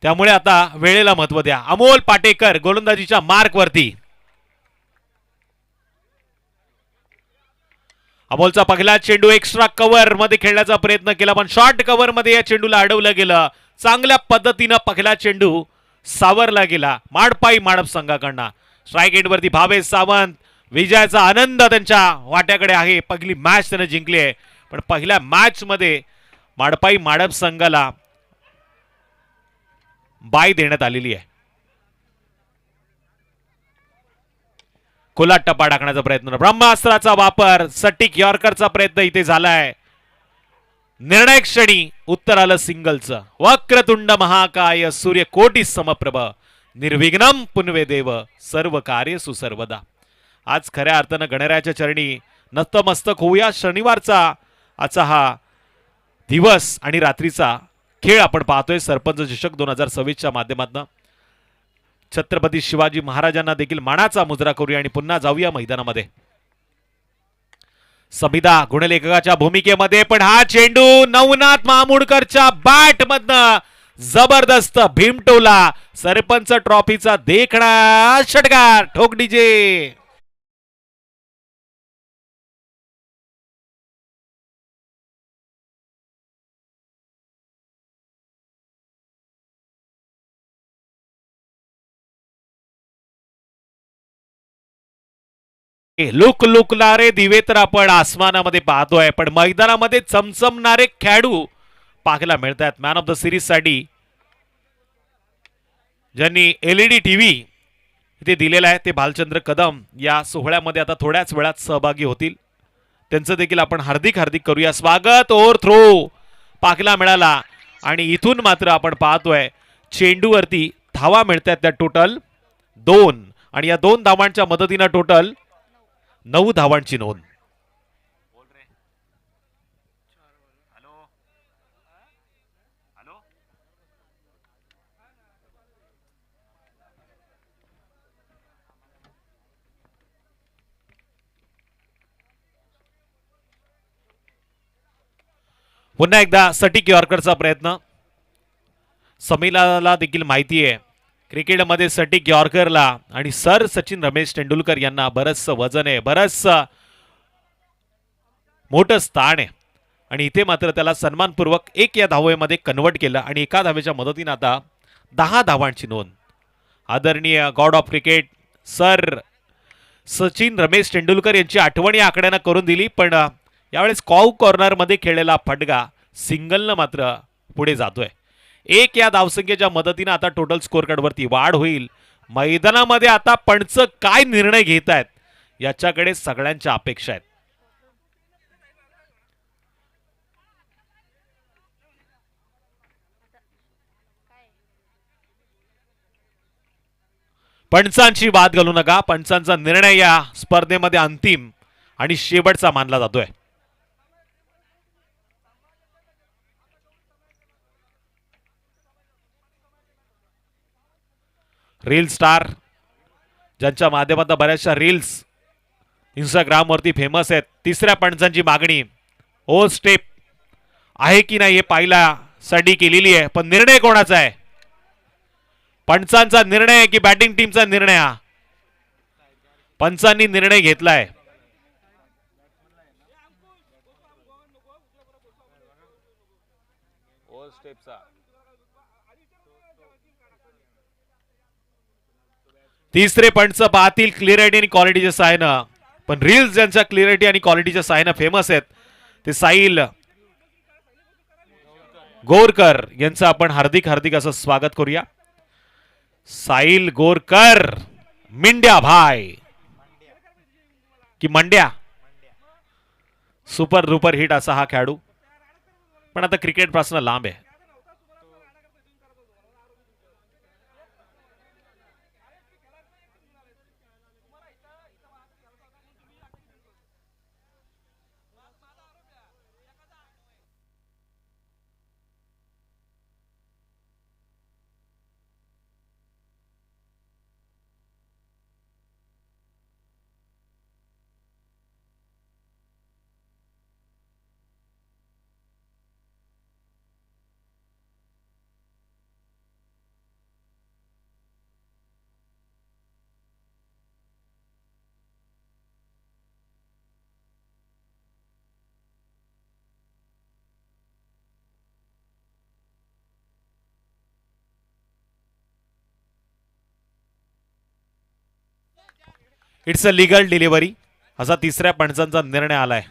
त्यामुळे आता वेळेला महत्व द्या. अमोल पाटेकर गोलंदाजीच्या मार्क वरती. अमोलचा पहिला चेंडू एक्स्ट्रा कव्हर मध्ये खेळण्याचा प्रयत्न केला पण शॉर्ट कव्हर मध्ये या चेंडूला अडवलं गेलं. चांगल्या पद्धतीनं पहिला चेंडू सावरला गेला माडपाई माडप संघाकडनं. स्ट्राईक एंड वरती भावेश सावंत. विजयाचा आनंद त्यांच्या वाट्याकडे आहे. पहिली मॅच त्याने जिंकली आहे पण पहिल्या मॅच मध्ये माडपाई माडप संघाला बाय देण्यात आलेली आहे. खोलात टप्पा टाकण्याचा प्रयत्न ब्रह्मास्त्राचा वापर सटीक यॉर्करचा प्रयत्न इथे झालाय. निर्णायक क्षणी उत्तर आलं सिंगलचं. वक्रतुंड महाकाय सूर्यकोटी समप्रभ निर्विघ्नम पुनवे देव सर्व कार्य सुसर्वदा. आज खऱ्या अर्थानं गणरायाच्या चरणी नतमस्तक होऊया. शनिवारचा आजचा हा दिवस आणि रात्रीचा खेळ आपण पाहतोय सरपंच चषक 2026च्या माध्यमातून. छत्रपती शिवाजी महाराजांना देखील मानाचा मुजरा करूया आणि पुन्हा जाऊया मैदानामध्ये. समिधा गुणलेखकाच्या भूमिकेमध्ये पण हा चेंडू नवनाथ मामुडकरच्या बॅट मधनं जबरदस्त भीमटोला. सरपंच ट्रॉफीचा देखणा षटकार ठोक डीजे. लुक लुकणारे दिवे तर आपण आसमानामध्ये पाहतोय पण मैदानामध्ये चमचमणारे खेळाडू पाहायला मिळतात. मॅन ऑफ द सिरीज साठी ज्यांनी एलईडी टीव्ही इथे दिलेला आहे ते भालचंद्र कदम या सोहळ्यामध्ये आता थोड्याच वेळात सहभागी होतील. त्यांचं देखील आपण हार्दिक हार्दिक करूया स्वागत. ओव्हर थ्रो पाहायला मिळाला आणि इथून मात्र आपण पाहतोय चेंडूवरती धावा मिळतात त्या टोटल 2 आणि या 2 धावांच्या मदतीनं टोटल 9 धावांची नोंद. पुन्हा एकदा सटीक यॉर्करचा प्रयत्न. समीलाला देखील माहिती आहे क्रिकेटमध्ये सटीक यॉर्करला आणि सर सचिन रमेश तेंडुलकर यांना बरंचसं वजन आहे बरंचसं मोठं स्थान आहे आणि इथे मात्र त्याला सन्मानपूर्वक 1 या धावेमध्ये कन्वर्ट केलं आणि एका धावेच्या मदतीने आता 10 धावांची नोंद. आदरणीय God of cricket sir Sachin Ramesh Tendulkar यांची आठवण या आकड्यानं करून दिली पण यावेळेस कॉव कॉर्नर मध्ये खेळलेला फटका सिंगलनं मात्र पुढे जातोय. 1 या धावसंख्येच्या मदतीने आता टोटल स्कोर कार्ड वरती वाढ होईल. मैदानामध्ये आता पंच काय निर्णय घेत आहेत याच्याकडे सगळ्यांच्या अपेक्षा आहेत. पंचांची बात घालू नका. पंचांचा निर्णय या स्पर्धेमध्ये अंतिम आणि शेवटचा मानला जातोय. रील स्टार ज्यांच्या माध्यमातून बऱ्याचशा रील्स इंस्टाग्राम वरती फेमस आहेत. तिसऱ्या पंचांची मागणी ओ स्टेप आहे की नाही हे पाहिल्यासाठी केलेली आहे पण निर्णय कोणाचा आहे. पंचांचा निर्णय की बॅटिंग टीमचा निर्णय. हा पंचांनी निर्णय घेतलाय. तिसरे पंच पाहतील क्लिअरिटी आणि क्वालिटीच्या साहाय्यानं पण रील्स ज्यांच्या क्लिअरिटी आणि क्वालिटीच्या साहाय्यानं फेमस आहेत ते साहिल गोरकर यांचं आपण हार्दिक हार्दिक असं स्वागत करूया. साहिल गोरकर मिंड्या भाई की मंड्या सुपर डुपर हिट असा हा खेळाडू पण आता क्रिकेट पासून लांब आहे. इट्स अ लिगल डिलिव्हरी असा तिसऱ्या पंचांचा निर्णय आलाय.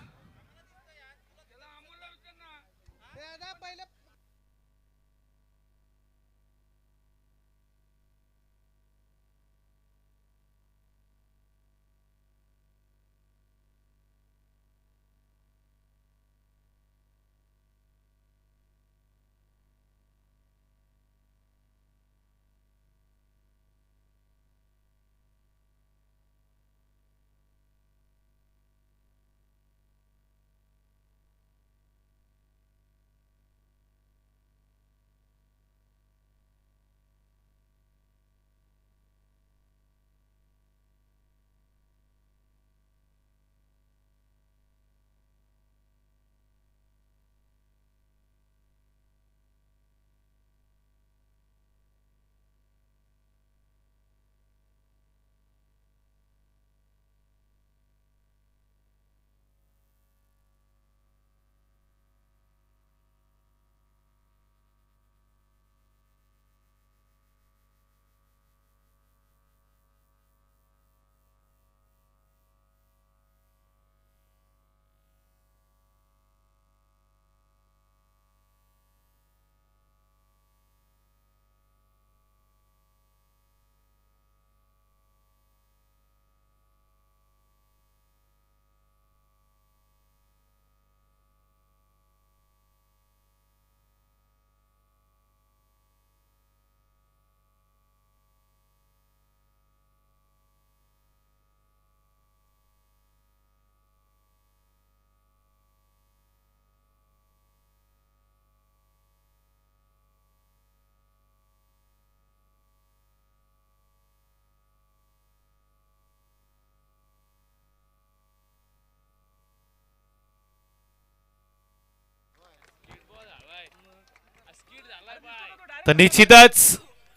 तर निश्चितच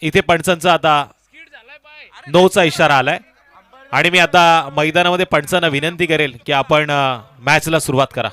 इथे पंचांचा आता नोचा इशारा आलाय आणि मी आता मैदानामध्ये पंचांना विनंती करेल की आपण मॅचला सुरुवात करा.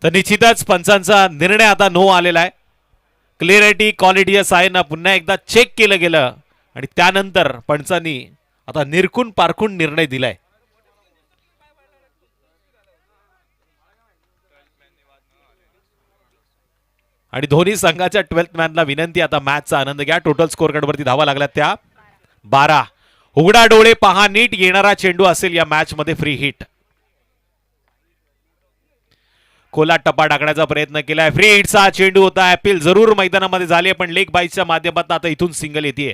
तर निश्चितच पंचांचा निर्णय आता नो आलेला आहे. क्लिअरिटी क्वालिटी या सायना पुन्हा एकदा चेक केलं गेलं आणि त्यानंतर पंचांनी आता निरखून पारखून निर्णय दिलाय. आणि दोन्ही संघाच्या 12th मॅनला विनंती आता मॅचचा आनंद घ्या. टोटल स्कोर कार्ड वरती धावा लागल्या त्या 12. उघडा डोळे पहा नीट येणारा चेंडू असेल या मॅच मध्ये फ्री हिट. खोला टप्पा टाकण्याचा प्रयत्न केलाय. फ्री हिटचा चेंडू होता. अपील जरूर मैदानामध्ये झाली पण लेग बाईच्या माध्यमातून आता इथून सिंगल येते.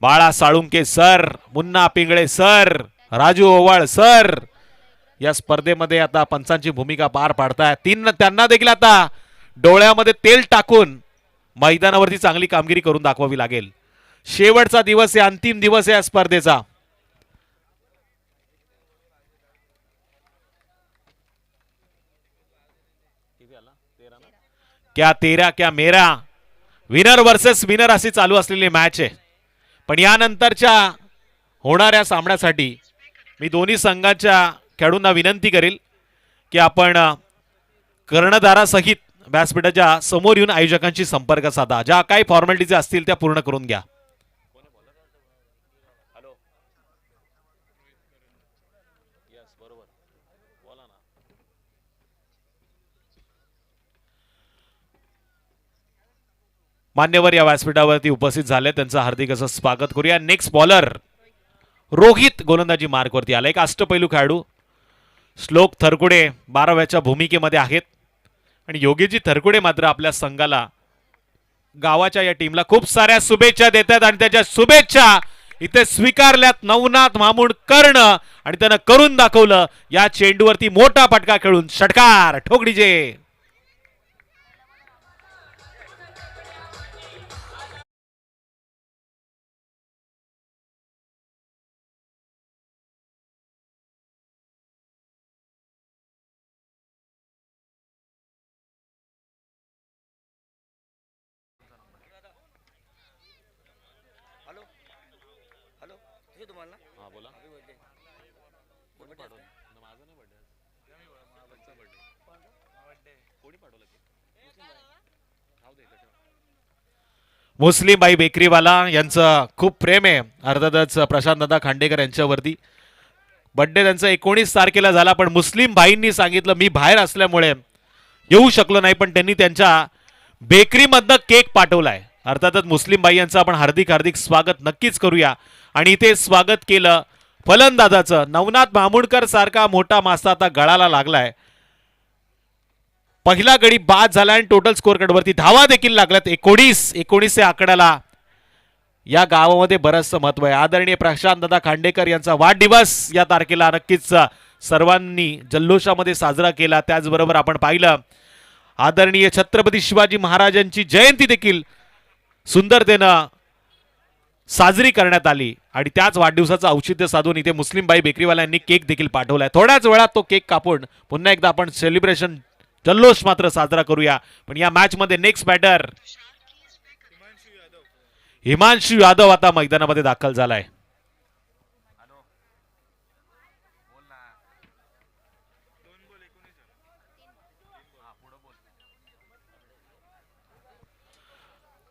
बाळा Salunke sir, Munna Pingale sir, Raju ओवाळ sir या स्पर्धेमध्ये आता पंचांची भूमिका पार पाडताय. त्यांना देखील आता डोळ्यामध्ये तेल टाकून मैदानावरती चांगली कामगिरी करून दाखवावी लागेल. शेवटचा दिवस आहे, अंतिम दिवस आहे या स्पर्धेचा. क्या तेरा क्या मेरा, विनर वर्सेस विनर अशी चालू असलेली मॅच आहे. पण यानंतरच्या होणाऱ्या सामन्यासाठी मी दोन्ही संघाच्या खेळाडूंना विनंती करेल की आपण कर्णधारासहित व्यासपीठाच्या समोर येऊन आयोजकांशी संपर्क साधा. ज्या काही फॉर्मॅलिटीज असतील त्या पूर्ण करून घ्या. मान्यवर या व्यासपीठावरती उपस्थित झाले, त्यांचं हार्दिक असं स्वागत करूया. नेक्स्ट बॉलर रोहित गोलंदाजी मार्कवरती आला. एक अष्टपैलू खेळाडू श्लोक थरकुडे 12व्याच्या भूमिकेमध्ये आहेत आणि योगीजी थरकुडे मात्र आपल्या संघाला गावाच्या या टीमला खूप साऱ्या शुभेच्छा देतात आणि त्याच्या शुभेच्छा इथे स्वीकारल्यात नवनाथ मामुड कर्ण आणि त्यानं करून दाखवलं. या चेंडूवरती मोठा फटका खेळून षटकार ठोकडीजे. मुस्लिम बाई बेकरीवाला यांचं खूप प्रेम आहे अर्थातच प्रशांत दादा खांडेकर यांच्यावरती. बर्थडे त्यांचा 19 तारखेला झाला पण मुस्लिम भाईंनी सांगितलं मी बाहेर असल्यामुळे येऊ शकलो नाही पण त्यांनी त्यांच्या बेकरीमधनं केक पाठवलाय. अर्थातच मुस्लिम बाई यांचं आपण हार्दिक हार्दिक स्वागत नक्कीच करूया. आणि इथे स्वागत केलं फलंदाजाचं. नवनाथ मामुणकर सारखा मोठा मास्ता आता गळाला लागलाय. पहिला गडी बाद झाला आणि टोटल स्कोर कार्डवरती धावा देखील लागल्यात. 19 या आकड्याला या गावामध्ये बरंचसं महत्व आहे. आदरणीय प्रशांत दादा खांडेकर यांचा वाढदिवस या तारखेला नक्कीच सर्वांनी जल्लोषामध्ये साजरा केला. त्याचबरोबर आपण पाहिलं आदरणीय छत्रपती शिवाजी महाराजांची जयंती देखील सुंदरतेनं साजरी करण्यात आली आणि त्याच वाढदिवसाचं औचित्य साधून इथे मुस्लिम बाई बेकरीवाल्यांनी केक देखील पाठवलाय. थोड्याच वेळात तो केक कापून पुन्हा एकदा आपण सेलिब्रेशन जल्लोष मात्र साजरा करूया. पण या मॅच मध्ये नेक्स्ट बॅटर हिमांशु यादव आता मैदानामध्ये दाखल झालाय.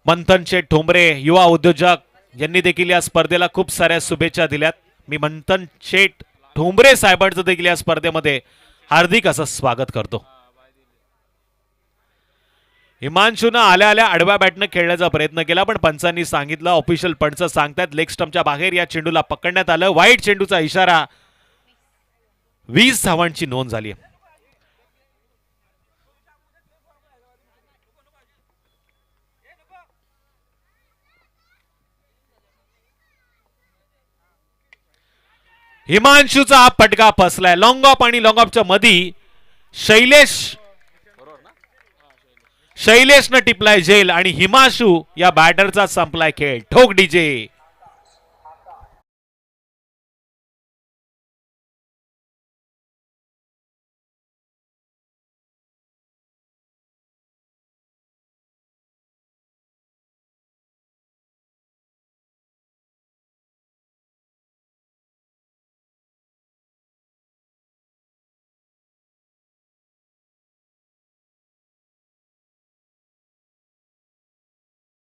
मंथन शेठ ठोंबरे युवा उद्योजक यांनी देखील या स्पर्धेला खूप साऱ्या शुभेच्छा दिल्यात. मी मंथन शेठ ठोंबरे साहेबांचं देखील या स्पर्धेमध्ये हार्दिक असं स्वागत करतो. हिमांशूनं आल्या आल्या आडव्या बॅटनं खेळण्याचा प्रयत्न केला पण पंचांनी सांगितलं ऑफिशियल पंच सांगतात लेग स्टंपच्या बाहेर या चेंडूला पकडण्यात आलं. वाईट चेंडूचा इशारा. 20 धावांची नोंद झाली. हिमांशूचा हा फटका फसलाय. लॉंग ऑफ आणि लॉंग ऑफच्या मध्ये शैलेशनं टिपलाय झेल आणि हिमांशू या बॅटरचा संपलाय खेळ. ठोक डीजे.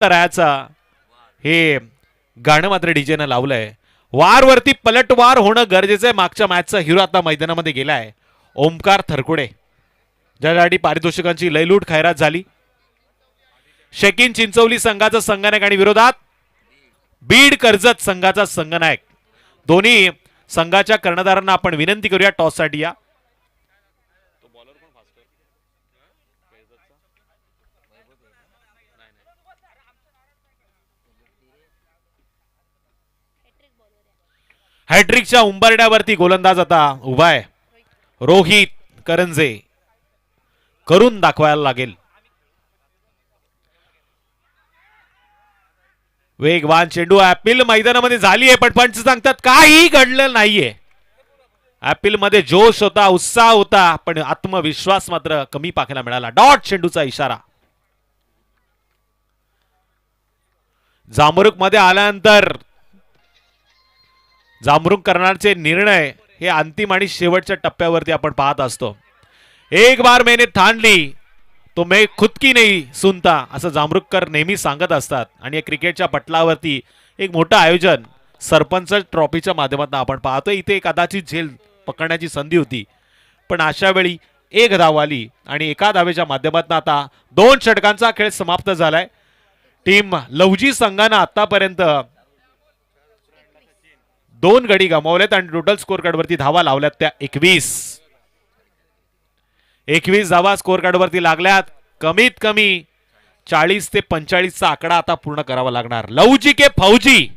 करायचा हे गाणं मात्र डीजेनं लावलंय. वारवरती पलटवार होणं गरजेचं आहे. मागच्या मॅचचा हिरो आता मैदानामध्ये गेलाय ओमकार थरकुडे ज्यासाठी पारितोषिकांची लयलूट खैरात झाली. शेकिन चिंचवली संघाचा संघनायक आणि विरोधात बीड कर्जत संघाचा संघनायक. दोन्ही संघाच्या कर्णधारांना आपण विनंती करूया टॉस साठी या. हॅट्रिकच्या उंबरड्यावरती गोलंदाज आता उभा आहे. रोहित करंजे करून दाखवायला लागेल. वेगवान चेंडू ऍपिल मैदानामध्ये झाली आहे पण पंच सांगतात काही घडलं नाहीये. ऍपिल मध्ये जोश होता उत्साह होता पण आत्मविश्वास मात्र कमी पाहायला मिळाला. डॉट चेंडूचा इशारा. जामरुक मध्ये आल्यानंतर जामरुक करण्याचे निर्णय हे अंतिम आणि शेवटच्या टप्प्यावरती आपण पाहत असतो. एक बार मैंने ठान ली तो मैं खुद की नहीं सुनता असं जामरुककर नेहमी सांगत असतात. आणि या क्रिकेटच्या पटलावरती एक मोठं आयोजन सरपंच ट्रॉफीच्या माध्यमातून आपण पाहतोय. इथे कदाचित झेल पकडण्याची संधी होती पण अशा वेळी एक धाव आली आणि एका धावेच्या माध्यमातून आता 2 षटकांचा खेळ समाप्त झालाय. टीम लवजी संघानं आतापर्यंत 2 गडी गमावलेत आणि टोटल स्कोर कार्डवरती धावा लावल्यात त्या 21 धावा स्कोर कार्डवरती लागल्यात. कमीत कमी 40 ते 45चा आकडा आता पूर्ण करावा लागणार. लवजी के फौजी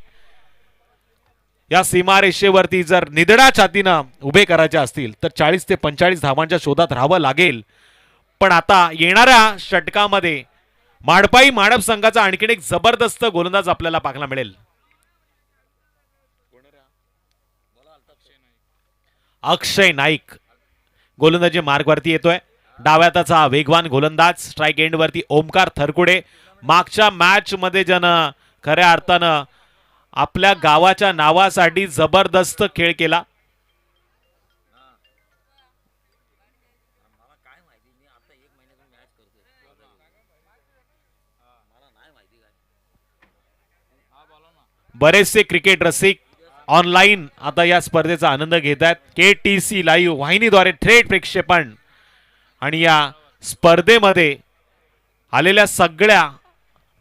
या सीमारेषेवरती जर निधडा छातीनं उभे करायचे असतील तर 40 ते 45 धावांच्या शोधात राहावं लागेल. पण आता येणाऱ्या षटकामध्ये माडपाई माडप संघाचा आणखीन एक जबरदस्त गोलंदाज आपल्याला पाहायला मिळेल. अक्षय नाईक गोलंदाजी मार्गवरती येतोय. डाव्याचा वेगवान गोलंदाज. स्ट्राइक एंड वरती ओमकार थरकुडे. मागच्या मॅच मध्ये ज्यानं खऱ्या अर्थानं आपल्या गावाच्या नावासाठी जबरदस्त खेळ केला. बरेचसे क्रिकेट रसिक ऑनलाईन आता या स्पर्धेचा आनंद घेत आहेत. KTC लाईव्ह वाहिनीद्वारे थेट प्रक्षेपण आणि या स्पर्धेमध्ये आलेल्या सगळ्या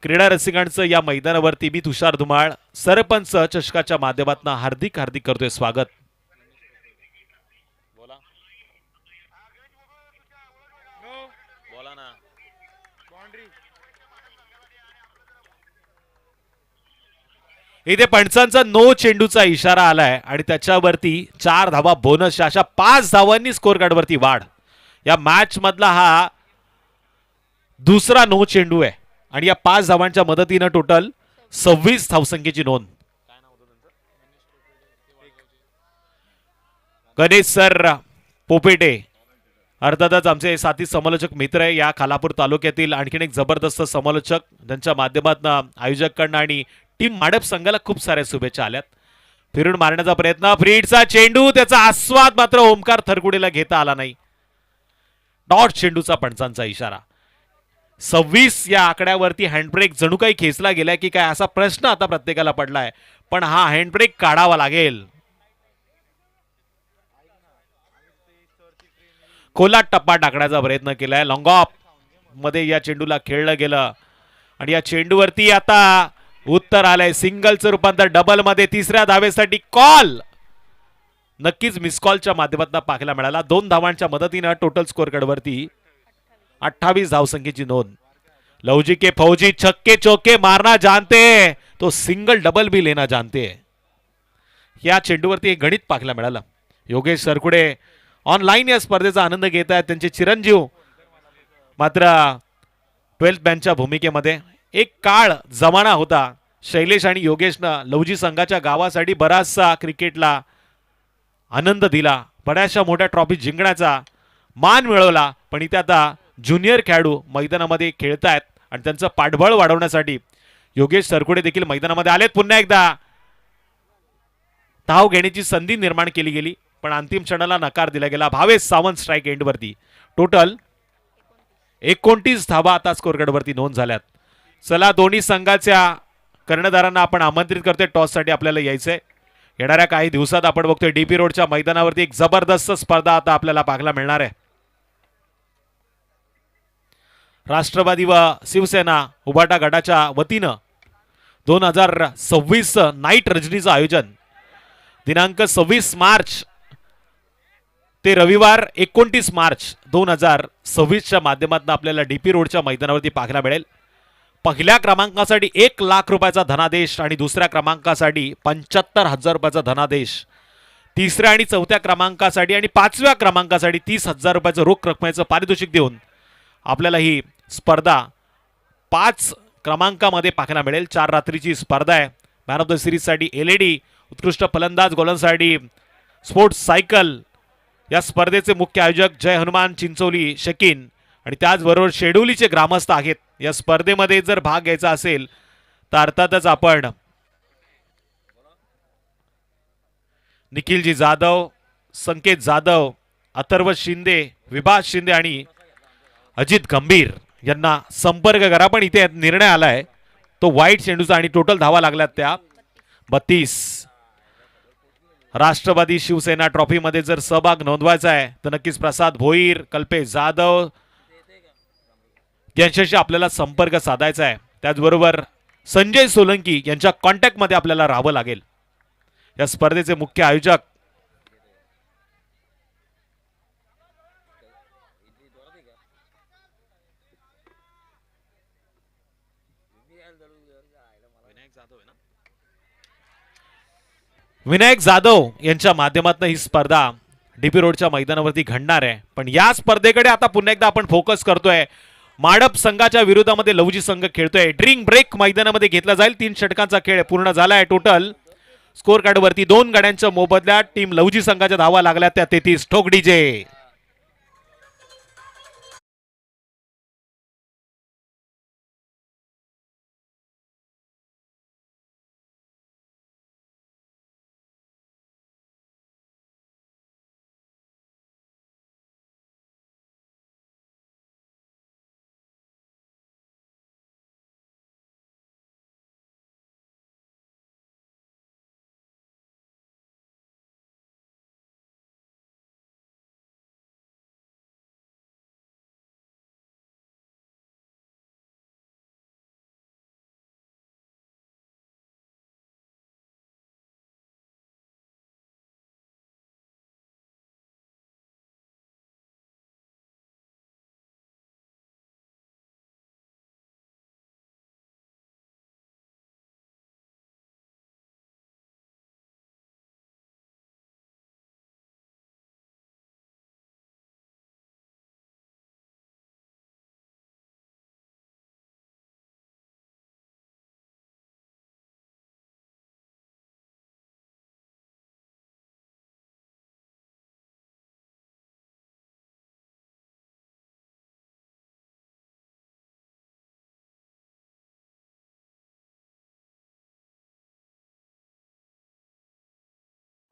क्रीडा रसिकांचं या मैदानावरती मी तुषार धुमाळ सरपंच चषकाच्या माध्यमातून हार्दिक हार्दिक करतोय स्वागत. बोला ना. इथे पंचांचा नो चेंडूचा इशारा आलाय आणि त्याच्यावरती 4 धावा बोनस अशा 5 धावांनी स्कोर कार्ड वरती वाढ. या मॅच मधला हा दुसरा नो चेंडू आहे आणि या 5 धावांच्या मदतीनं टोटल 26 धावसंख्येची नोंद. गणेश सर पोपेटे अर्थातच आमचे साथी समालोचक मित्र आहे. या खालापूर तालुक्यातील आणखीन एक जबरदस्त समालोचक, त्यांच्या माध्यमातून आयोजकांना आणि टीम माडप संघाला खूप साऱ्या शुभेच्छा आल्यात. फिरून मारण्याचा प्रयत्न, फ्रीडचा चेंडू, त्याचा आस्वाद मात्र ओमकार थरकुडेला घेता आला नाही. डॉट चेंडूचा पंचांचा इशारा. 26 या आकड्यावरती हँडब्रेक जणू काही खेचला गेलाय की काय असा प्रश्न आता प्रत्येकाला पडलाय, पण हा हँडब्रेक काढावा लागेल. खोलात टप्पा टाकण्याचा प्रयत्न केलाय. लॉंग ऑफ मध्ये या चेंडूला खेळलं गेलं आणि या चेंडूवरती आता उत्तर आलंय. सिंगलचं रूपांतर डबल मध्ये. तिसऱ्या धावेसाठी कॉल. नक्कीच मिस कॉलच्या माध्यमातून पाहायला मिळाला. 2 धावांच्या मदतीनं टोटल स्कोर कार्डवरती 28 धावसंख्येची नोंद. लवजी के फौजी छक्के चौके मारना जानते, तो सिंगल डबल भी लेना जानते. या चेंडूवरती एक गणित पाहायला मिळालं. योगेश सरकुडे ऑनलाईन या स्पर्धेचा आनंद घेत आहेत. त्यांचे चिरंजीव मात्र 12th मॅनच्या भूमिकेमध्ये. एक काळ जमाना होता शैलेश आणि योगेशनं लवजी संघाच्या गावासाठी बराचसा क्रिकेटला आनंद दिला, बऱ्याचशा मोठ्या ट्रॉफी जिंकण्याचा मान मिळवला. पण इथे आता ज्युनियर खेळाडू मैदानामध्ये खेळतायत आणि त्यांचं पाठबळ वाढवण्यासाठी योगेश सरकुडे देखील मैदानामध्ये आलेत. पुन्हा एकदा धाव घेण्याची संधी निर्माण केली गेली पण अंतिम क्षणाला नकार दिला गेला. भावेश सावंत स्ट्राईक एंडवरती. टोटल 29 धावा आता स्कोर कार्डवरती नोंद झाल्यात. चला दोन्ही संघाच्या कर्णधारांना आपण आमंत्रित करतोय. टॉससाठी आपल्याला यायचंय. येणाऱ्या काही दिवसात आपण बघतोय DP रोडच्या मैदानावरती एक जबरदस्त स्पर्धा आता आपल्याला पाहायला मिळणार आहे. राष्ट्रवादी व शिवसेना उभाटा गटाच्या वतीनं 2026 नाईट रजनीचं आयोजन दिनांक 26 मार्च ते रविवार 29 मार्च 2026च्या माध्यमातून आपल्याला DP रोडच्या मैदानावरती पाहायला मिळेल. पहिल्या क्रमांकासाठी 1 लाख रुपयाचा धनादेश आणि दुसऱ्या क्रमांकासाठी 75,000 रुपयाचा धनादेश. तिसऱ्या आणि चौथ्या क्रमांकासाठी आणि 5व्या क्रमांकासाठी 30,000 रुपयाचं रोख रकमेचं पारितोषिक देऊन आपल्याला ही स्पर्धा 5 क्रमांकामध्ये पाहायला मिळेल. 4 रात्रीची स्पर्धा आहे. मॅन ऑफ द सिरीजसाठी LED, उत्कृष्ट फलंदाज गोलंदाजांसाठी स्पोर्ट्स सायकल. या स्पर्धेचे मुख्य आयोजक जय हनुमान चिंचोली शकीन आणि त्याचबरोबर शेडोलीचे ग्रामस्थ आहेत. या स्पर्धेमध्ये जर भाग घ्यायचा असेल तर अर्थातच आपण निखिलजी जाधव, संकेत जाधव, अथर्व शिंदे, विभास शिंदे आणि अजित गंभीर यांना संपर्क करा. पण इथे निर्णय आलाय तो वाईट चेंडूचा आणि टोटल धावा लागल्यात त्या 32. राष्ट्रवादी शिवसेना ट्रॉफी मध्ये जर सहभाग नोंदवायचा आहे तर नक्कीच प्रसाद भोईर, कल्पेश जाधव यांच्याशी आपल्याला संपर्क साधायचा आहे. त्याचबरोबर संजय सोलंकी यांच्या कॉन्टॅक्ट मध्ये आपल्याला राहावं लागेल. या स्पर्धेचे मुख्य आयोजक विनायक जाधव यांच्या माध्यमातून ही स्पर्धा DP रोडच्या मैदानावरती घडणार आहे. पण या स्पर्धेकडे आता पुन्हा एकदा आपण फोकस करतोय. माडप संघाच्या विरोधामध्ये लवजी संघ खेळतोय. ड्रिंक ब्रेक मैदानामध्ये घेतला जाईल. 3 षटकांचा खेळ पूर्ण झालाय. टोटल स्कोर कार्डवरती 2 गाड्यांच्या मोबदल्यात टीम लवजी संघाच्या धावा लागल्या त्या 33. ठोक DJ.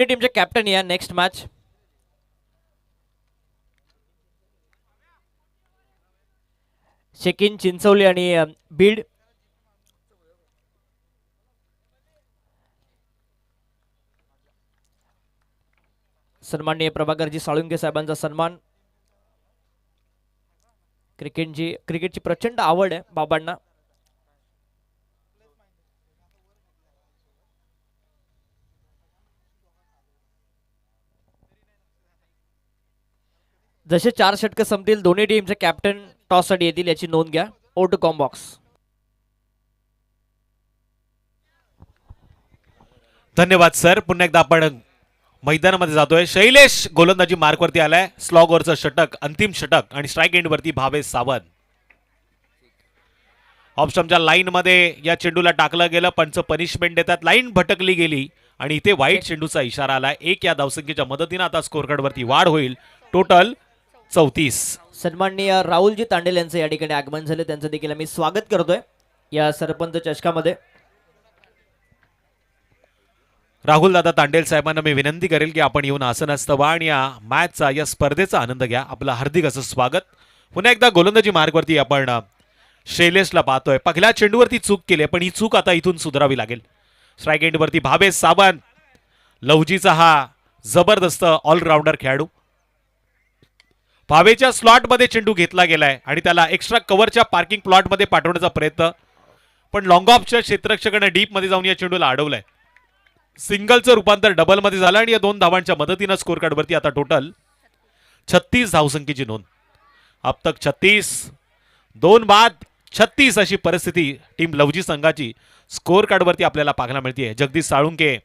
टीमचे कॅप्टन या नेक्स्ट मॅच. शेकिन चिंचवली आणि बीड. सन्माननीय प्रभाकरजी साळुंके साहेबांचा सन्मान. क्रिकेटची प्रचंड आवड आहे बाबांना. जसे 4 षटक संपतील दोन्ही टीमचे कॅप्टन टॉस साठी येतील याची नोंद घ्या. O two com box. धन्यवाद सर. पुन्हा एकदा आपण मैदानामध्ये जातोय. शैलेश गोलंदाजी मार्कवरती आलाय. स्लॉगवरचं षटक, अंतिम षटक आणि स्ट्राईक एंडवरती भावेश सावंत. ऑफस्टमच्या लाईन मध्ये या चेंडूला टाकलं गेलं. पंच पनिशमेंट देतात. लाईन भटकली गेली आणि इथे वाईट चेंडूचा इशारा आला. एक या धावसंख्येच्या मदतीने आता स्कोर कार्ड वरती वाढ होईल. टोटल 34. सन्माननीय राहुलजी तांडेल यांचं या ठिकाणी आगमन झाले. त्यांचं देखील आम्ही स्वागत करतोय या सरपंच चषकामध्ये. राहुल दादा तांडेल साहेबांना मी विनंती करेल की आपण येऊन आसनस्थ व्हा आणि या मॅचचा, या स्पर्धेचा आनंद घ्या. आपलं हार्दिक असं स्वागत. पुन्हा एकदा गोलंदाजी मार्गवरती आपण शैलेशला पाहतोय. पहिल्या चेंडूवरती चूक केली पण ही चूक आता इथून सुधारावी लागेल. स्ट्राईक एंडवरती भावेश सावंत, लवजीचा हा जबरदस्त ऑलराऊंडर खेळाडू. भावेच्या स्लॉटमध्ये चेंडू घेतला गेलाय आणि त्याला एक्स्ट्रा कव्हरच्या पार्किंग प्लॉटमध्ये पाठवण्याचा प्रयत्न, पण लॉंग ऑफच्या क्षेत्ररक्षकाने डीप मध्ये जाऊन या चेंडूला अडवलंय. सिंगलचं रूपांतर डबल मध्ये झालं आणि या 2 धावांच्या मदतीनं स्कोर कार्ड वरती आता टोटल 36 धावसंख्येची नोंद. अब तक 36, 2 बाद 36 अशी परिस्थिती टीम लवजी संघाची स्कोर कार्ड वरती आपल्याला पाहायला मिळते. जगदीश साळुंके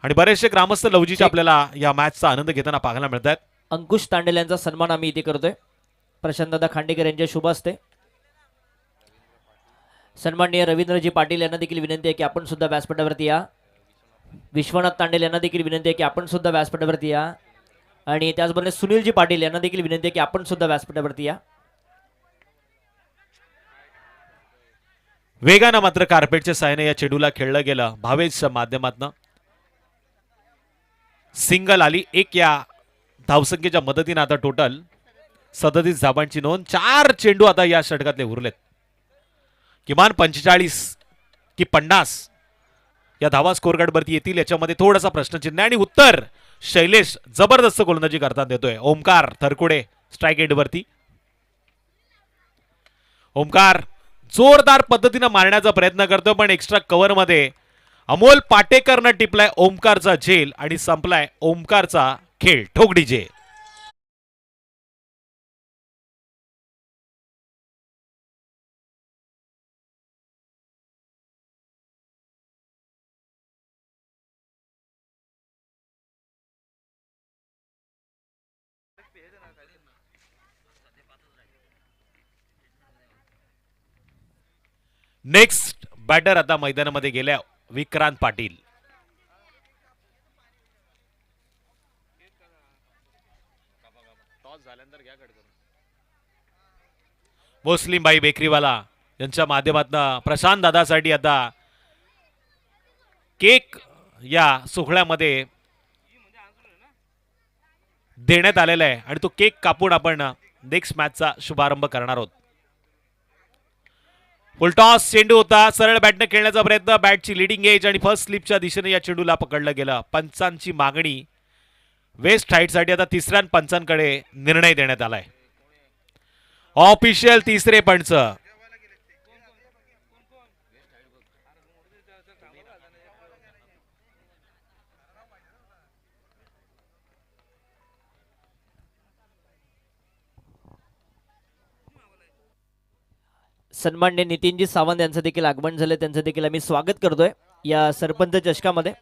आणि बरेचसे ग्रामस्थ लवजीचे आपल्याला या मॅचचा आनंद घेताना पाहायला मिळतात. अंकुश तांडेल यांचा सन्मान आम्ही इथे करतोय प्रशांतदादा खांडेकर यांच्या शुभ हस्ते. सन्माननीय रवींद्रजी पाटील यांना देखील विनंती आहे की आपण सुद्धा व्यासपीठावरती या. विश्वनाथ तांडेल यांना देखील विनंती आहे की आपण सुद्धा व्यासपीठावरती या. आणि त्याचबरोबर सुनीलजी पाटील यांना देखील विनंती आहे की आपण सुद्धा व्यासपीठावरती या. वेगानं मात्र कार्पेटच्या साहाय्याने या चेंडूला खेळलं गेलं. भावेशच्या माध्यमातून सिंगल आली. एक या धावसंख्येच्या मदतीने आता टोटल 37 धावांची नोंद. 4 चेंडू आता या षटकातले उरलेत. किमान 45 की 50 या धावा स्कोर कार्ड वरती येतील याच्यामध्ये थोडासा प्रश्नचिन्ह आहे. आणि उत्तर शैलेश जबरदस्त गोलंदाजी करताना देतोय. ओमकार थरकुडे स्ट्राईक एंड वरती. ओमकार जोरदार पद्धतीने मारण्याचा प्रयत्न करतो पण एक्स्ट्रा कव्हर मध्ये अमोल पाटेकरनं टिपलाय ओमकारचा झेल आणि संपलाय ओमकारचा खेळ. ठोकडी जे नेक्स्ट बॅटर आता मैदानामध्ये गेल्या विक्रांत पाटील. मुस्लिमबाई बेकरीवाला यांच्या माध्यमातून प्रशांत दादासाठी आता केक या सोहळ्यामध्ये देण्यात आलेला आहे आणि तो केक कापून आपण नेक्स्ट मॅचचा शुभारंभ करणार आहोत. फुलटॉस चेंडू होता. सरळ बॅटने खेळण्याचा प्रयत्न. बॅटची लिडिंग एज आणि फर्स्ट स्लिपच्या दिशेने या चेंडूला पकडलं गेलं. पंचांची मागणी वेस्ट हाईटसाठी आता तिसऱ्या पंचांकडे निर्णय देण्यात आलाय. ऑफिशियल तिसरे पंच सन्माननीय नितीनजी सावंत यांचं देखील आगमन झालं. त्यांचं देखील आम्ही स्वागत करतोय या सरपंच चषकामध्ये.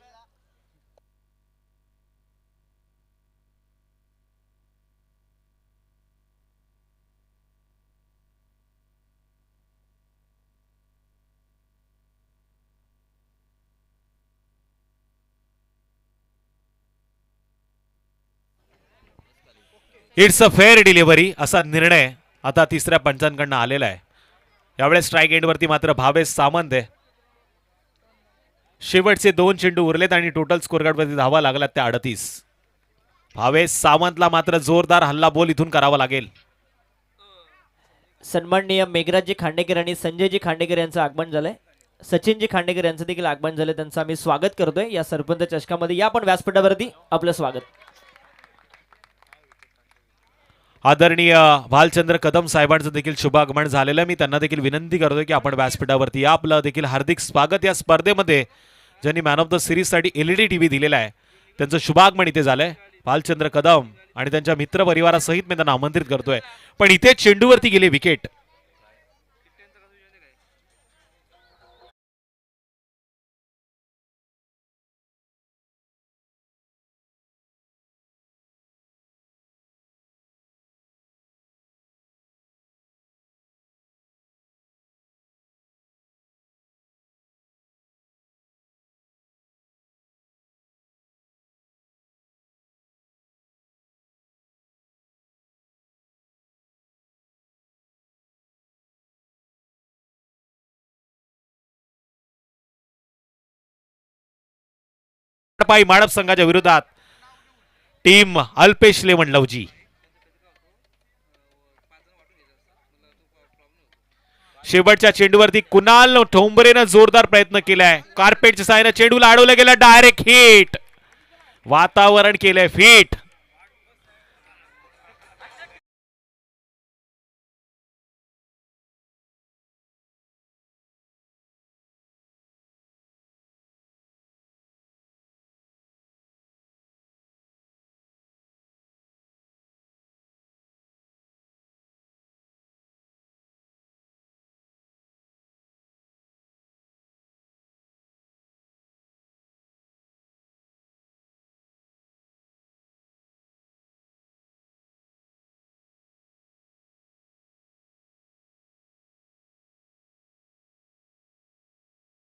इट्स अ फेअर डिलिव्हरी असा निर्णय आता तिसऱ्या पंचांकडनं आलेला आहे. यावेळेस स्ट्राईक एंडवरती मात्र भावेश सावंत आहे. शेवटचे 2 चेंडू उरलेत आणि टोटल स्कोर कार्डवरती धावा लागल्यात त्या 38. भावेश सावंतला मात्र जोरदार हल्ला बोल इथून करावा लागेल. सन्माननीय मेघराजजी खांडेकर आणि संजयजी खांडेकर यांचं आगमन झालंय. सचिनजी खांडेकर यांचं देखील आगमन झालं. त्यांचं आम्ही स्वागत करतोय या सरपंच चषकामध्ये. या पण व्यासपीठावरती आपलं स्वागत. आदरणीय भालचंद्र कदम साहेबांचं देखील शुभ आगमन झालेलं. मी त्यांना देखील विनंती करतोय की आपण व्यासपीठावरती या. आपलं देखील हार्दिक स्वागत या स्पर्धेमध्ये. ज्यांनी मॅन ऑफ द सिरीज साठी LED टीव्ही दिलेला आहे त्यांचं शुभागमन इथे झालंय. भालचंद्र कदम आणि त्यांच्या मित्र परिवारासहित मी त्यांना आमंत्रित करतोय. पण इथे चेंडूवरती गेले विकेट. पाई माडप संघाच्या विरोधात टीम अल्पेश लेवण लवजी. शेवटच्या चेंडूवरती कुणाल ठोंबरेनं जोरदार प्रयत्न केलाय. कार्पेटच्या साहाय्याने चेंडूला अडवलं गेलं. Direct hit. वातावरण केलंय फिट.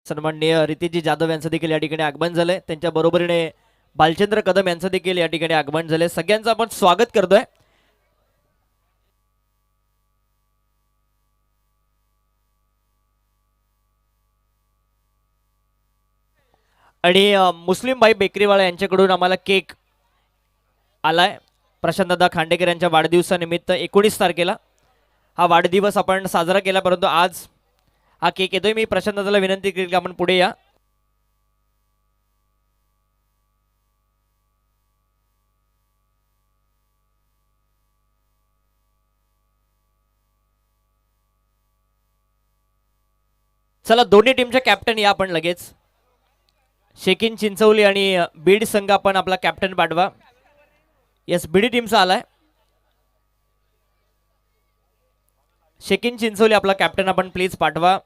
सन्माननीय रितेशजी जाधव यांचं देखील या ठिकाणी आगमन झालंय. त्यांच्या बरोबरीने भालचंद्र कदम यांचं देखील या ठिकाणी आगमन झालंय. सगळ्यांचं आपण स्वागत करतोय. आणि मुस्लिम भाई बेकरीवाला यांच्याकडून आम्हाला केक आलाय. प्रशांतदा खांडेकर यांच्या वाढदिवसानिमित्त 19 तारखेला हा वाढदिवस आपण साजरा केला, परंतु आज हा केक येतोय. मी प्रशांतदाला विनंती करेल की आपण पुढे या. चला दोन्ही टीमचे कॅप्टन या आपण लगेच. शेकिन चिंचवली आणि बीड संघ आपण आपला कॅप्टन पाठवा. यस, बीडी टीमचा आलाय. शेकिन चिंचवली आपला कॅप्टन आपण प्लीज पाठवा.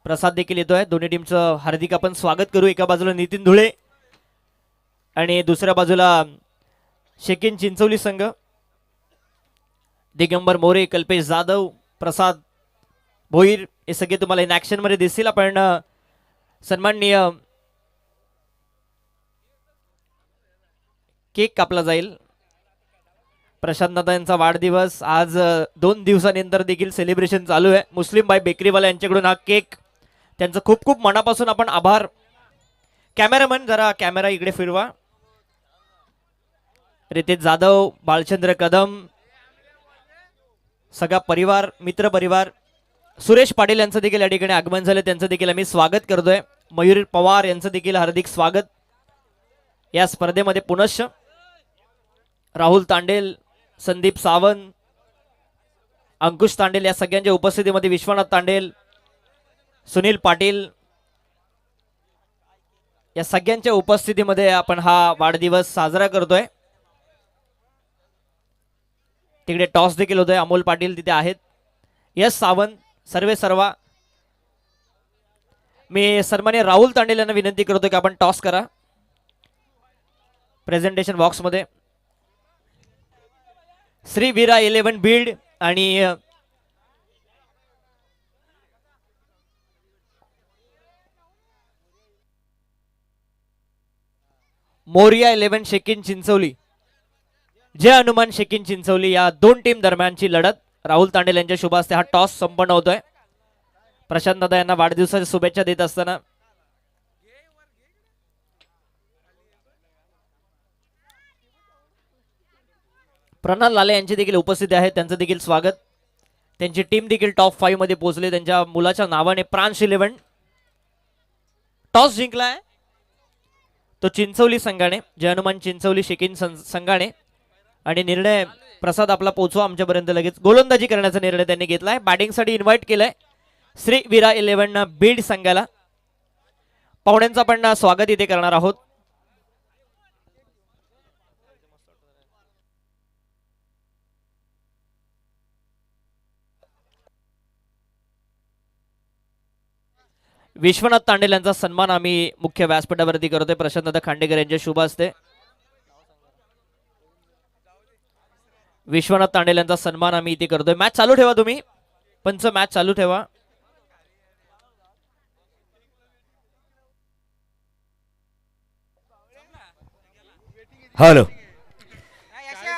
प्रसाद देखील येतोय. दोन्ही टीमचं हार्दिक आपण स्वागत करू. एका बाजूला नितीन धुळे आणि दुसऱ्या बाजूला शेकिन चिंचवली संघ. दिगंबर मोरे, कल्पेश जाधव, प्रसाद भोईर हे सगळे तुम्हाला इन ऍक्शन मध्ये दिसतील. आपण सन्माननीय केक कापला जाईल. प्रशांत दादा यांचा वाढदिवस आज 2 दिवसानंतर देखील सेलिब्रेशन चालू आहे. मुस्लिम भाई बेकरीवाला यांच्याकडून हा केक, त्यांचं खूप खूप मनापासून आपण आभार. कॅमेरामन जरा कॅमेरा इकडे फिरवा. रितेश जाधव, भालचंद्र कदम, सगळा परिवार, मित्र परिवार. सुरेश पाटील यांचं देखील या ठिकाणी आगमन झालं. त्यांचं देखील आम्ही स्वागत करतोय. मयूर पवार यांचं देखील हार्दिक स्वागत या स्पर्धेमध्ये. पुनश्च राहुल तांडेल, संदीप सावंत, अंकुश तांडेल या सगळ्यांच्या उपस्थितीमध्ये, विश्वनाथ तांडेल, सुनील पाटील या सगळ्यांच्या उपस्थितीमध्ये आपण हा वाढदिवस साजरा करतोय. तिकडे टॉस देखील होतोय. अमोल पाटील तिथे आहेत. यस सावंत, सर्वे सर्वा. मी सन्माननीय राहुल तांडेल यांना विनंती करतो की आपण टॉस करा प्रेझेंटेशन बॉक्स मध्ये. श्री वीरा 11 बीड आणि मोरिया 11 शेकिन चिंचवली, जय हनुमान शेकिन चिंचवली या 2 टीम दरम्यानची लढत. राहुल तांडेल यांच्या शुभ हस्ते हा टॉस संपन्न होतोय. प्रशांत दादा यांना वाढदिवसाच्या शुभेच्छा देत असताना प्रणाल लाले यांची देखील उपस्थिती आहे, त्यांचं देखील स्वागत. त्यांची टीम देखील टॉप 5 मध्ये पोहोचली. त्यांच्या मुलाच्या नावाने प्रांश 11 टॉस जिंकलाय तो चिंचवली संघाने, जय हनुमान चिंचवली शेकिन संघाने. आणि निर्णय प्रसाद आपला पोहोचवा आमच्यापर्यंत लगेच. गोलंदाजी करण्याचा निर्णय त्यांनी घेतलाय. बॅटिंगसाठी इन्व्हाइट केलंय श्री वीरा 11 बीड संघाला. पाहुण्यांचं आपण स्वागत इथे करणार आहोत. विश्वनाथ तांडेल यांचा सन्मान आम्ही मुख्य व्यासपीठावरती करतोय प्रशांत खांडेकर यांच्या शुभ हस्ते. विश्वनाथ तांडेल यांचा सन्मान आम्ही इथे करतोय. मॅच चालू ठेवा तुम्ही, पंच मॅच चालू ठेवा. हेलो,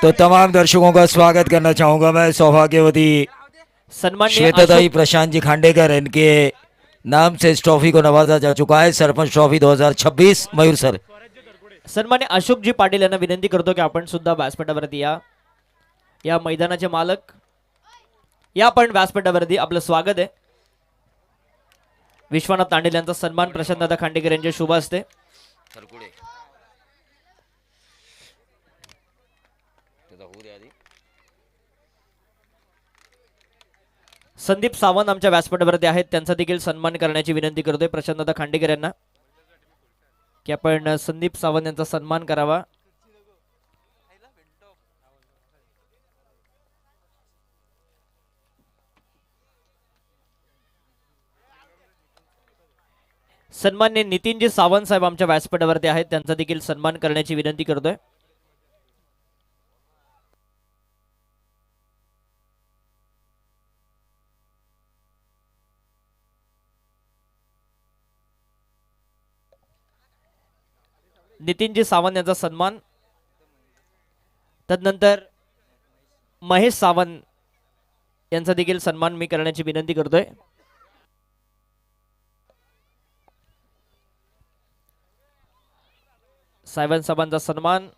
तो तमाम दर्शकों का स्वागत करना चाहूंगा मैं. सौभाग्यवती सन्मान्य श्वेताताई प्रशांत जी खांडेकर, इनके नाम से इस ट्रॉफी को नवाजा जा चुका है. सरपंच ट्रॉफी 2026. मयूर सर. सन्मान्य अशोकजी पाटील यांना विनंती करतो की आपण सुद्धा व्यासपीठावरती या मैदानाचे मालक या आपण व्यासपीठावरती, आपलं स्वागत आहे. विश्वनाथ तांडेल यांचा सन्मान प्रशांत खांडेकर यांच्या शुभ हस्ते. संदीप सावंत आमच्या व्यासपीठावरती आहेत, त्यांचा देखील सन्मान करण्याची विनंती करतोय प्रशांत खांडेकर यांना की आपण संदीप सावंत यांचा सन्मान करावा. सन्मान्य नितीनजी सावंत साहेब आमच्या व्यासपीठावरती आहेत, त्यांचा देखील सन्मान करण्याची विनंती करतोय. नितीनजी सावंत यांचा सन्मान. तदनंतर महेश सावंत यांचा देखील सन्मान मी करण्याची विनंती करतोय. सावंत साहेबांचा सन्मान.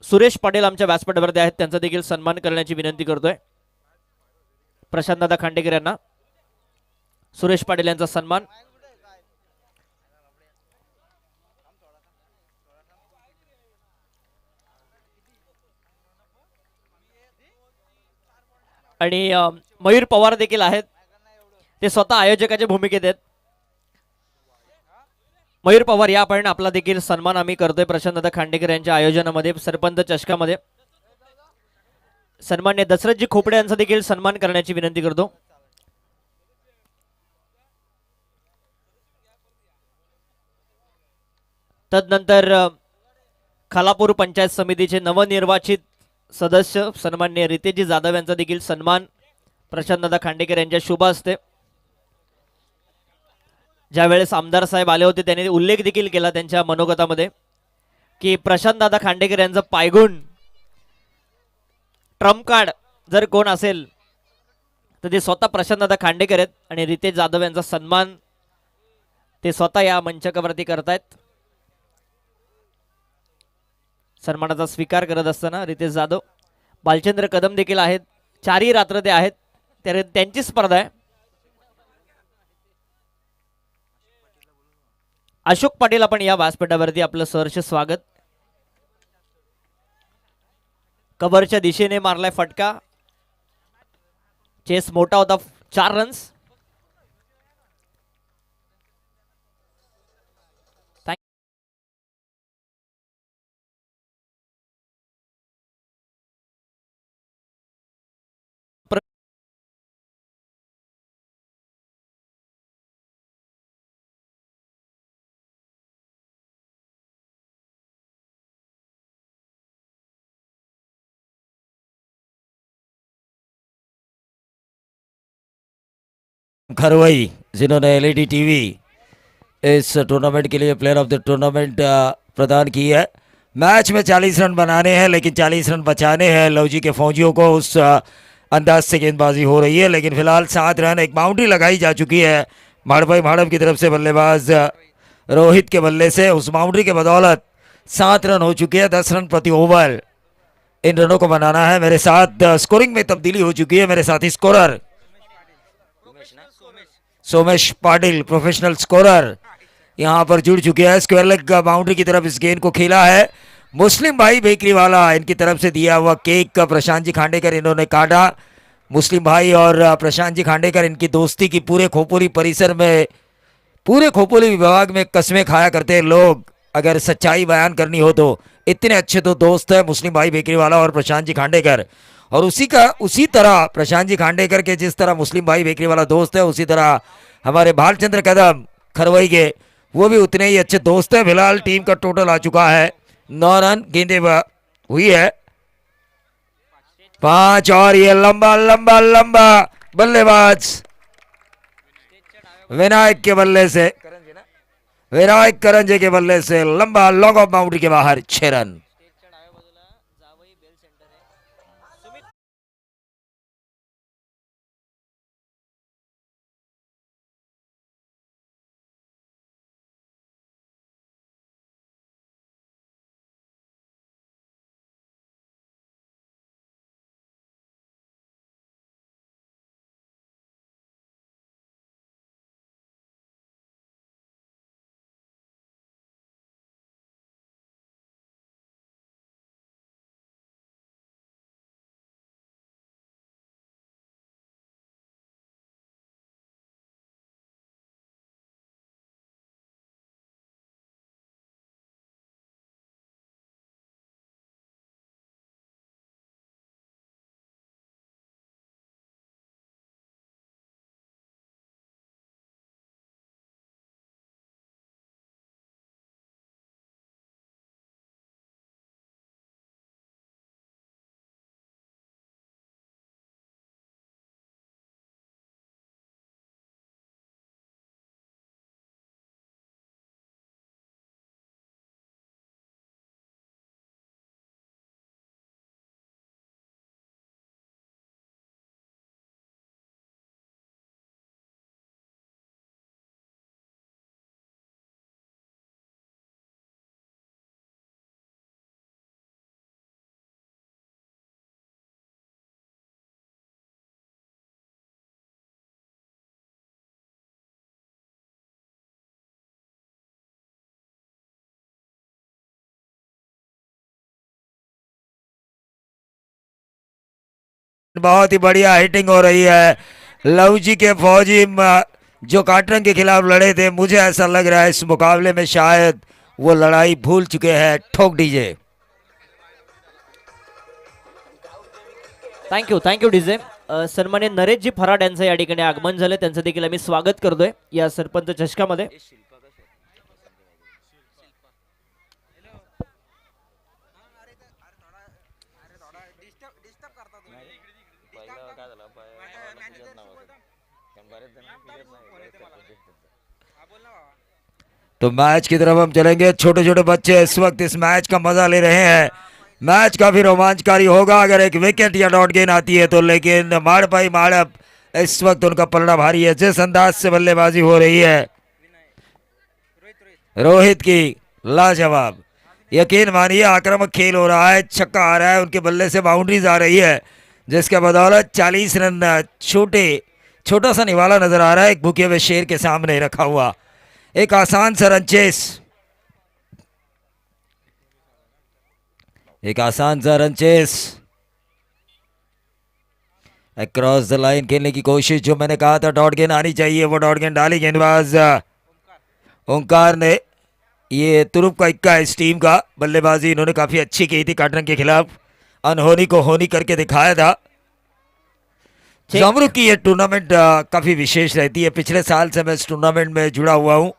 सुरेश पाटील आमच्या व्यासपीठावरती आहेत, त्यांचा देखील सन्मान करण्याची विनंती करतोय प्रशांत खांडेकर यांना. सुरेश पाटील यांचा सन्मान. आणि मयूर पवार देखील आहेत, ते स्वतः आयोजकाच्या भूमिकेत आहेत. मयूर पवार या आपण आपला देखील सन्मान आम्ही करतोय प्रशांत खांडेकर यांच्या आयोजनामध्ये सरपंच चषकामध्ये. सन्मान्य दशरथजी खोपडे यांचा देखील सन्मान करण्याची विनंती करतो. तदनंतर खालापूर पंचायत समितीचे नवनिर्वाचित सदस्य सन्मान्य रितेशजी जाधव यांचा देखील सन्मान प्रशांत खांडेकर यांच्या शुभ हस्ते. ज्यावेळेस आमदार साहेब आले होते त्यांनी उल्लेख देखील केला त्यांच्या मनोगतामध्ये की प्रशांत खांडेकर यांचं पायगुण ट्रम्प कार्ड जर कोण असेल तर ते स्वतः प्रशांत खांडेकर आहेत. आणि रितेश जाधव यांचा सन्मान ते स्वतः या मंचकावरती करतायत. सन्मानाचा स्वीकार करत असताना रितेश जाधव, बालचंद्र कदम देखील आहेत. 4ही रात्र ते आहेत, त्यांची स्पर्धा आहे. अशोक पाटील आपण या व्यासपीठावरती आपलं सहर्ष स्वागत. कव्हरच्या दिशेने मारलाय फटका. चेस मोठा होता, 4 रन्स. खरवई, जिन्होंने एलईडी टीवी इस टूर्नामेंट के लिए प्लेयर ऑफ द टूर्नामेंट प्रदान की है। मैच में 40 रन बनाने हैं, लेकिन 40 रन बचाने हैं लवजी के फौजियों को। उस अंदाज से गेंदबाजी हो रही है, लेकिन फिलहाल 7 रन, एक बाउंड्री लगाई जा चुकी है माड़भाई माड़व की तरफ से बल्लेबाज रोहित के बल्ले से। उस बाउंड्री के बदौलत 7 रन हो चुके हैं, 10 रन प्रति ओवर इन रनों को बनाना है। मेरे साथ स्कोरिंग में तब्दीली हो चुकी है। मेरे साथी scorer Somesh Patil, professional scorer, यहाँ पर जुड़ चुके हैं। स्क्वायर लेग बाउंड्री की तरफ इस गेंद को खेला है मुस्लिम भाई बेकरी वाला। इनकी तरफ से दिया हुआ केक का प्रशांत जी खांडेकर इन्होंने काटा। मुस्लिम भाई और प्रशांत जी खांडेकर, इनकी दोस्ती की पूरे खोपोली परिसर में, पूरे खोपोली विभाग में कस्में खाया करते हैं लोग। अगर सच्चाई बयान करनी हो तो इतने अच्छे तो दोस्त है मुस्लिम भाई बेकरी वाला और प्रशांत जी खांडेकर। और उसी तरह प्रशांत जी खांडेकर के जिस तरह मुस्लिम भाई बेकरी वाला दोस्त है, उसी तरह हमारे भालचंद्र कदम खरवई के, वो भी उतने ही अच्छे दोस्त हैं। फिलहाल टीम का टोटल आ चुका है 9 रन। गेंदे हुई है 5 और ये लंबा लंबा लंबा बल्लेबाज विनायक के बल्ले से, विनायक करंजे के बल्ले से लंबा लॉन्ग ऑफ बाउंड्री के बाहर 6 रन। बहुत ही बढ़िया हिटिंग हो रही है। लवजी के फौजी जो काटरंग के खिलाफ लड़े थे, मुझे ऐसा लग रहा है इस मुकाबले में शायद वो लड़ाई भूल चुके हैं। ठोक डीजे। Thank you DJ. सन्मान्य नरेशजी फराड यांचं या ठिकाणी आगमन झालं, त्यांचं देखील आम्ही स्वागत करतोय या सरपंच चषकामध्ये। तो मैच की तरफ हम चलेंगे। छोटे छोटे बच्चे इस वक्त इस मैच का मजा ले रहे हैं। मैच काफी रोमांचकारी होगा अगर एक विकेट या डॉट गेंद आती है तो, लेकिन माड़भाई माड़व इस वक्त उनका पलड़ा भारी है। जिस अंदाज से बल्लेबाजी हो रही है रोहित की, लाजवाब। यकीन मानिए आक्रामक खेल हो रहा है। छक्का आ रहा है, उनके बल्ले से बाउंड्रीज आ रही है, जिसके बदौलत 40 रन छोटा सा निवाला नजर आ रहा है एक भूखे हुए शेर के सामने रखा हुआ। एक आसान सा रन चेस, एक आसान सा run chase across the line खेलने की कोशिश। जो मैंने कहा था डॉट गेंद आनी चाहिए, वो डॉट गेंद डाली गेंदबाज ओंकार ने। ये तुरुप का इक्का है इस टीम का। बल्लेबाजी इन्होंने काफी अच्छी की थी काटरंग के खिलाफ, अनहोनी को होनी करके दिखाया था। जामरू की ये टूर्नामेंट काफी विशेष रहती है। पिछले साल से मैं इस टूर्नामेंट में जुड़ा हुआ हूं।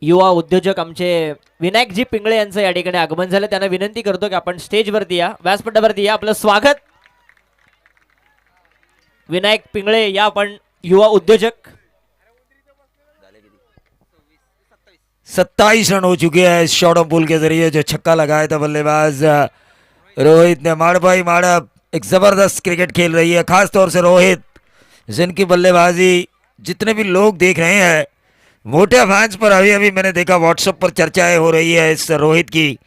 युवा उद्योजक आमचे विनायकजी पिंगळे यांचं या ठिकाणी आगमन झालं, त्यांना विनंती करतो की आपण स्टेजवरती या, व्यासपीठावरती या, आपलं स्वागत। विनायक पिंगळे या, आपण युवा उद्योजक। 27 रन हो चुके हैं इस शॉर्ट ऑफ पुल के जरिए जो छक्का लगाया था बल्लेबाज रोहित ने। माड़ भाई माड़ा एक जबरदस्त क्रिकेट खेल रही है, खास तौर से रोहित जिनकी बल्लेबाजी जितने भी लोग देख रहे हैं, मोटे फैंस पर अभी अभी मैंने देखा व्हाट्सएप पर चर्चाएं हो रही है इस रोहित की।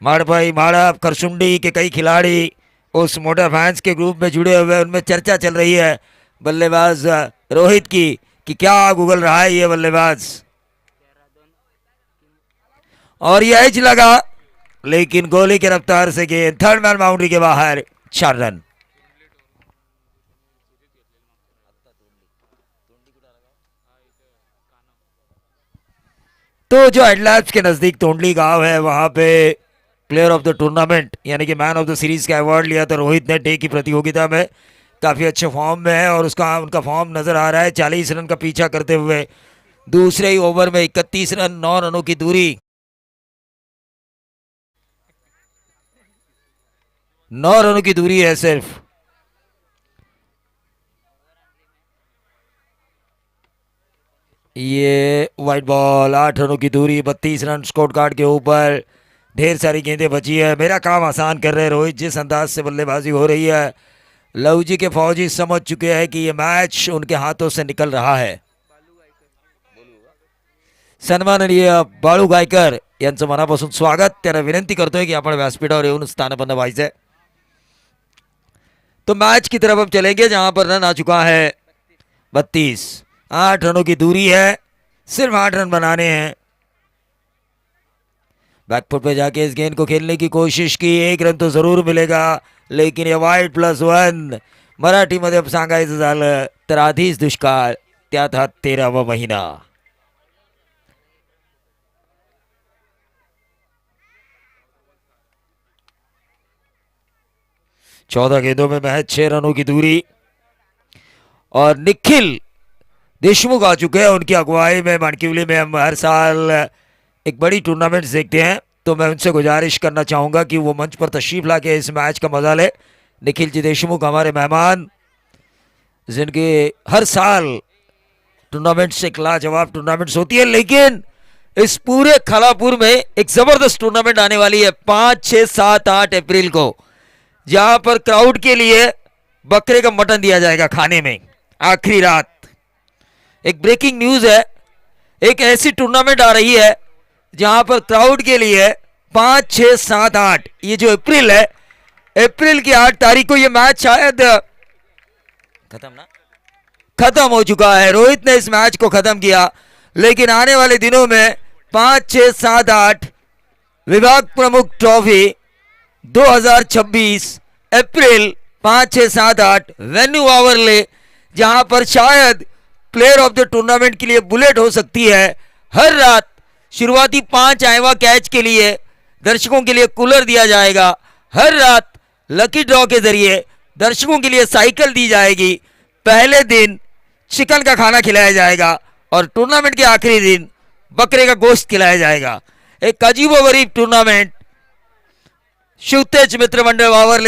माड़ भाई माड़ा करसुंडी के कई खिलाड़ी उस मोटे फैंस के ग्रुप में जुड़े हुए, उनमें चर्चा चल रही है बल्लेबाज रोहित की कि क्या गूगल रहा है ये बल्लेबाज। और ये एज लगा लेकिन गोली की रफ्तार से गेंद थर्ड मैन बाउंड्री के बाहर, 4 रन। तो जो हेडलैप्स के नजदीक तोंडली गांव है वहां पे प्लेयर ऑफ द टूर्नामेंट यानी कि मैन ऑफ द सीरीज का अवार्ड लिया था रोहित ने। डे की प्रतियोगिता में काफी अच्छे फॉर्म में है और उनका फॉर्म नजर आ रहा है। 40 रन का पीछा करते हुए दूसरे ही ओवर में 31 रन 9 रनों की दूरी, 9 रनों की दूरी है सिर्फ। ये वाइट बॉल, 8 रनों की दूरी, 32 रन स्कोर कार्ड के ऊपर। ढेर सारी गेंदें बची है, मेरा काम आसान कर रहे हैं रोहित जिस अंदाज से बल्लेबाजी हो रही है। लव जी के फौजी समझ चुके हैं कि ये मैच उनके हाथों से निकल रहा है। सन्माननीय बाळू गायकर यांचं मनापासून स्वागत। त्यांना विनंती करतोय की आपण व्यासपीठावर येऊन स्थानपन्न व्हायचंय। तो मैच की तरफ अब चलेंगे जहां पर रन आ चुका है 32। 8 रनों की दूरी है, सिर्फ 8 रन बनाने हैं। बैकफुट पे जाके इस गेंद को खेलने की कोशिश की, 1 रन तो जरूर मिलेगा लेकिन ये वाईड +1 मराठीमध्ये सांगायचं झालं तर आधीच दुष्काळ त्यात हा 13वा महिना। चौदह गेंदों में महज 6 रनों की दूरी और निखिल देशमुख आ चुके हैं उनकी अगुवाई में। मानकीवली में हम हर साल एक बड़ी टूर्नामेंट देखते हैं, तो मैं उनसे गुजारिश करना चाहूंगा कि वो मंच पर तशरीफ लाके इस मैच का मजा ले। निखिल जी देशमुख हमारे मेहमान जिनके हर साल टूर्नामेंट से लाजवाब टूर्नामेंट्स होती है, लेकिन इस पूरे खलापुर में एक जबरदस्त टूर्नामेंट आने वाली है 5, 6, 7, 8 अप्रैल को, जहां पर क्राउड के लिए बकरे का मटन दिया जाएगा खाने में आखिरी रात। एक ब्रेकिंग न्यूज है, एक ऐसी टूर्नामेंट आ रही है जहां पर क्राउड के लिए 5, 6, 7, 8 ये जो अप्रैल है, अप्रैल की 8 तारीख को ये मैच शायद खत्म हो चुका है। रोहित ने इस मैच को खत्म किया, लेकिन आने वाले दिनों में 5, 6, 7, 8 विभाग प्रमुख ट्रॉफी 2026 अप्रैल 5, 6, 7, 8 वेन्यू आवरले, जहां पर शायद प्लेयर ऑफ द टूर्नामेंट के लिए बुलेट हो सकती है। हर रात शुरुआती 5 आइवा कैच के लिए दर्शकों के लिए कूलर दिया जाएगा। हर रात लकी ड्रॉ के जरिए दर्शकों के लिए साइकिल दी जाएगी। पहले दिन चिकन का खाना खिलाया जाएगा और टूर्नामेंट के आखिरी दिन बकरे का गोश्त खिलाया जाएगा। एक अजीबोगरीब टूर्नामेंट शिवतेज मित्र मंडळ वावरले